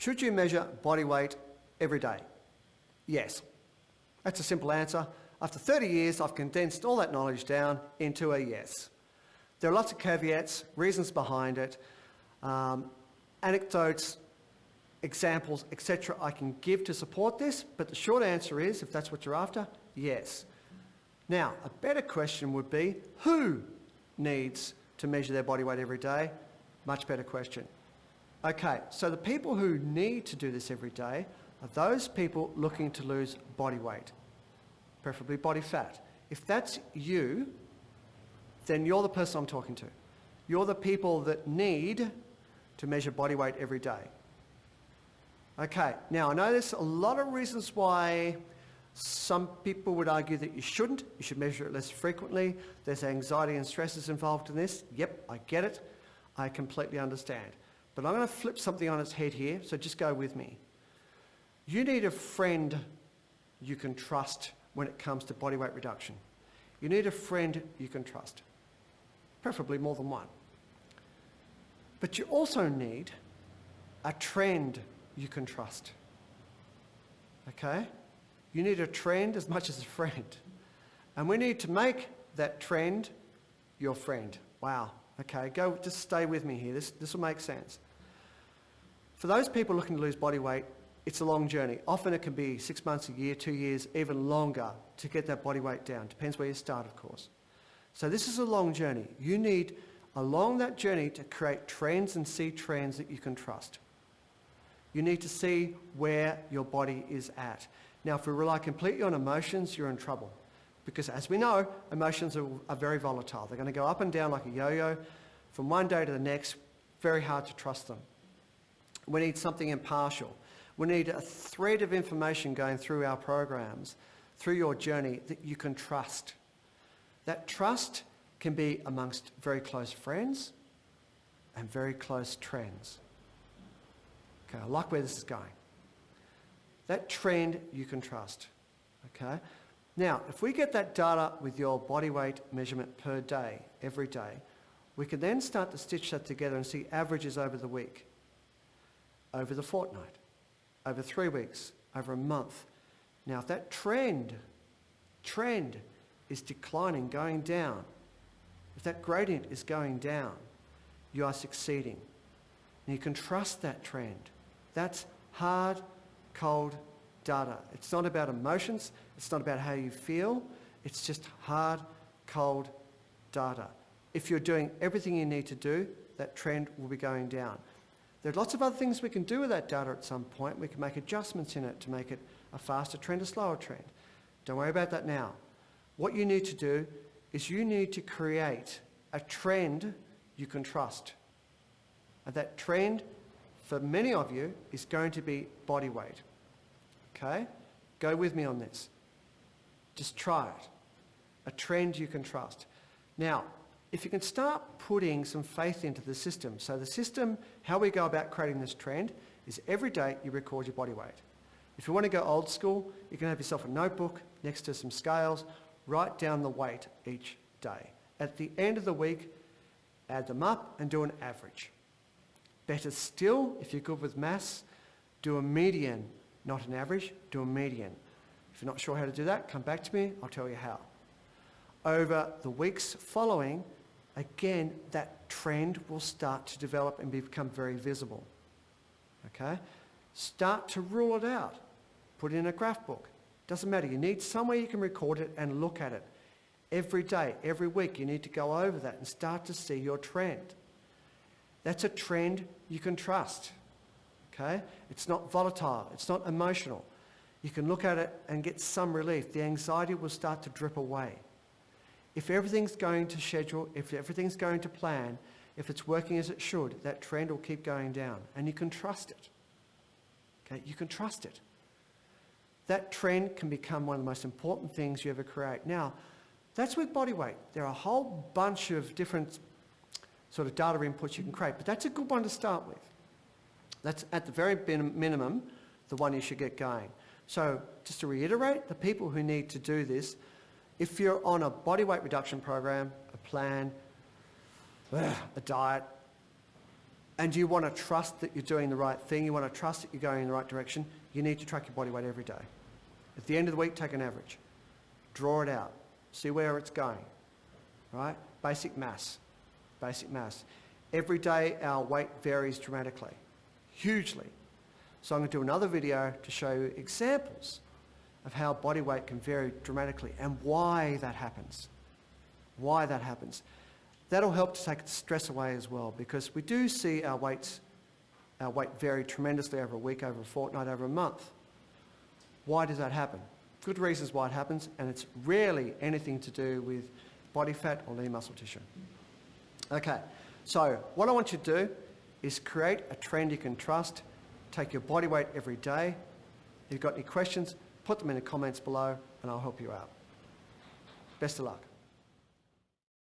Should you measure body weight every day? Yes. That's a simple answer. After 30 years, I've condensed all that knowledge down into a yes. There are lots of caveats, reasons behind it, anecdotes, examples, etc. I can give to support this, but the short answer is, if that's what you're after, yes. Now, a better question would be, who needs to measure their body weight every day? Much better question. Okay, so the people who need to do this every day are those people looking to lose body weight, preferably body fat. If that's you, then you're the person I'm talking to. You're the people that need to measure body weight every day. Okay, now I know there's a lot of reasons why some people would argue that you shouldn't. You should measure it less frequently. There's anxiety and stresses involved in this. Yep, I get it. I completely understand. But I'm going to flip something on its head here, so just go with me. You need a friend you can trust when it comes to body weight reduction. You need a friend you can trust, preferably more than one. But you also need a trend you can trust. Okay? You need a trend as much as a friend. And we need to make that trend your friend. Wow. Okay, just stay with me here. This will make sense. For those people looking to lose body weight, it's a long journey. Often it can be 6 months, a year, 2 years, even longer to get that body weight down. Depends where you start, of course. So this is a long journey. You need, along that journey, to create trends and see trends that you can trust. You need to see where your body is at. Now, if we rely completely on emotions, you're in trouble. Because as we know, emotions are very volatile. They're going to go up and down like a yo-yo from one day to the next. Very hard to trust them. We need something impartial. We need a thread of information going through our programs, through your journey, that you can trust. That trust can be amongst very close friends and very close trends. Okay, I like where this is going. That trend you can trust. Okay? Now, if we get that data with your body weight measurement per day, every day, we can then start to stitch that together and see averages over the week, over the fortnight, over 3 weeks, over a month. Now, if that trend is declining, going down, if that gradient is going down, you are succeeding. And you can trust that trend. That's hard, cold data. It's not about emotions. It's not about how you feel. It's just hard, cold data. If you're doing everything you need to do, that trend will be going down. There are lots of other things we can do with that data at some point. We can make adjustments in it to make it a faster trend, a slower trend. Don't worry about that now. What you need to do is you need to create a trend you can trust. And that trend, for many of you, is going to be body weight. Okay? Go with me on this. Just try it. A trend you can trust. Now, if you can start putting some faith into the system. So the system, how we go about creating this trend, is every day you record your body weight. If you want to go old school, you can have yourself a notebook next to some scales, write down the weight each day. At the end of the week, add them up and do an average. Better still, if you're good with maths, do a median, not an average, do a median. If you're not sure how to do that, come back to me, I'll tell you how. Over the weeks following, again, that trend will start to develop and become very visible. Okay? Start to rule it out. Put it in a graph book. Doesn't matter. You need somewhere you can record it and look at it. Every day, every week, you need to go over that and start to see your trend. That's a trend you can trust. Okay? It's not volatile. It's not emotional. You can look at it and get some relief. The anxiety will start to drip away. If everything's going to schedule, if everything's going to plan, if it's working as it should, that trend will keep going down. And you can trust it. Okay? You can trust it. That trend can become one of the most important things you ever create. Now, that's with body weight. There are a whole bunch of different sort of data inputs you can create, but that's a good one to start with. That's at the very minimum, the one you should get going. So just to reiterate, the people who need to do this, if you're on a body weight reduction program, a plan, a diet, and you want to trust that you're doing the right thing, you want to trust that you're going in the right direction, you need to track your body weight every day. At the end of the week, take an average. Draw it out. See where it's going. Right? Basic maths. Basic maths. Every day our weight varies dramatically, hugely. So I'm going to do another video to show you examples of how body weight can vary dramatically and why that happens. Why that happens. That'll help to take stress away as well, because we do see our weight vary tremendously over a week, over a fortnight, over a month. Why does that happen? Good reasons why it happens, and it's rarely anything to do with body fat or lean muscle tissue. Okay, so what I want you to do is create a trend you can trust. Take your body weight every day. If you've got any questions, put them in the comments below and I'll help you out. Best of luck.